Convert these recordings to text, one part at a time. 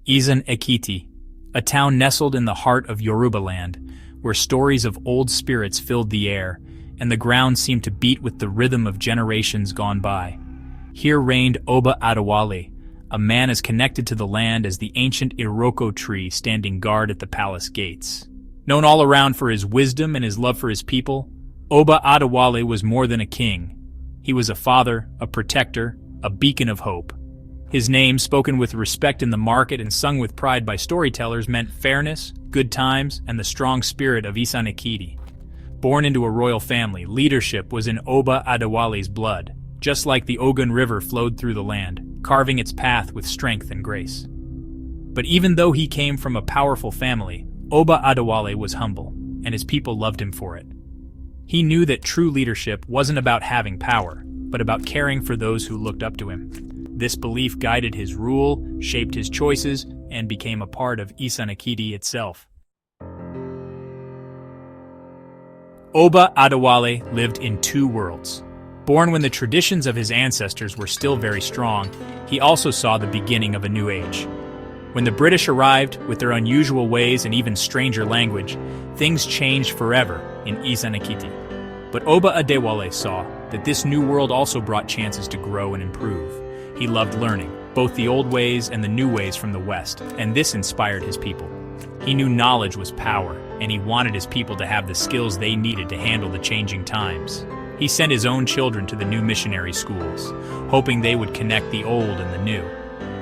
Isan Ekiti, a town nestled in the heart of Yorubaland, where stories of old spirits filled the air, and the ground seemed to beat with the rhythm of generations gone by. Here reigned Oba Adewale, a man as connected to the land as the ancient Iroko tree standing guard at the palace gates. Known all around for his wisdom and his love for his people, Oba Adewale was more than a king. He was a father, a protector, a beacon of hope. His name, spoken with respect in the market and sung with pride by storytellers, meant fairness, good times, and the strong spirit of Isan Ekiti. Born into a royal family, leadership was in Oba Adewale's blood, just like the Ogun River flowed through the land, carving its path with strength and grace. But even though he came from a powerful family, Oba Adewale was humble, and his people loved him for it. He knew that true leadership wasn't about having power, but about caring for those who looked up to him. This belief guided his rule, shaped his choices, and became a part of Isan Ekiti itself. Oba Adewale lived in two worlds. Born when the traditions of his ancestors were still very strong, he also saw the beginning of a new age. When the British arrived, with their unusual ways and even stranger language, things changed forever in Isan Ekiti. But Oba Adewale saw that this new world also brought chances to grow and improve. He loved learning, both the old ways and the new ways from the West, and this inspired his people. He knew knowledge was power, and he wanted his people to have the skills they needed to handle the changing times. He sent his own children to the new missionary schools, hoping they would connect the old and the new.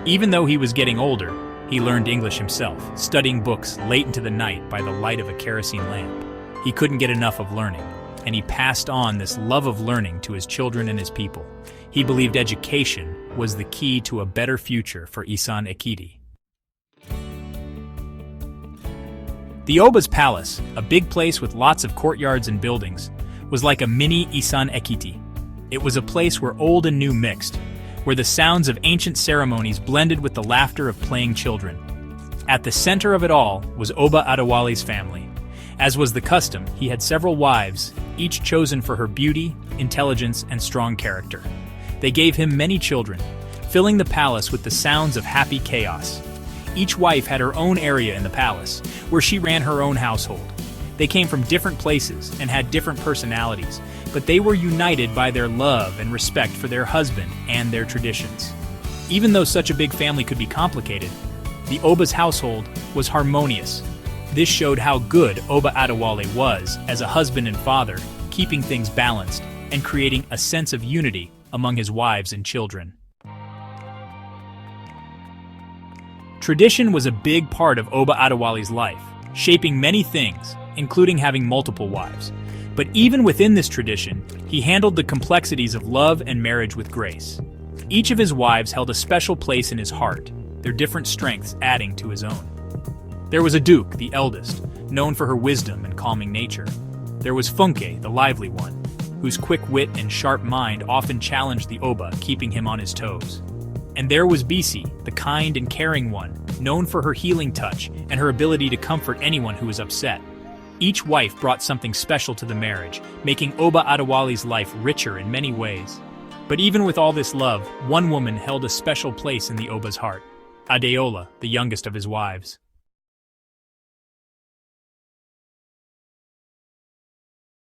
Even though he was getting older, he learned English himself, studying books late into the night by the light of a kerosene lamp. He couldn't get enough of learning, and he passed on this love of learning to his children and his people. He believed education was the key to a better future for Isan Ekiti. The Oba's palace, a big place with lots of courtyards and buildings, was like a mini Isan Ekiti. It was a place where old and new mixed, where the sounds of ancient ceremonies blended with the laughter of playing children. At the center of it all was Oba Adewale's family. As was the custom, he had several wives, each chosen for her beauty, intelligence, and strong character. They gave him many children, filling the palace with the sounds of happy chaos. Each wife had her own area in the palace, where she ran her own household. They came from different places and had different personalities, but they were united by their love and respect for their husband and their traditions. Even though such a big family could be complicated, the Oba's household was harmonious. This showed how good Oba Adewale was as a husband and father, keeping things balanced and creating a sense of unity among his wives and children. Tradition was a big part of Oba Adewale's life, shaping many things, including having multiple wives. But even within this tradition, he handled the complexities of love and marriage with grace. Each of his wives held a special place in his heart, their different strengths adding to his own. There was Aduke, the eldest, known for her wisdom and calming nature. There was Funke, the lively one, whose quick wit and sharp mind often challenged the Oba, keeping him on his toes. And there was Bisi, the kind and caring one, known for her healing touch and her ability to comfort anyone who was upset. Each wife brought something special to the marriage, making Oba Adewale's life richer in many ways. But even with all this love, one woman held a special place in the Oba's heart: Adeola, the youngest of his wives.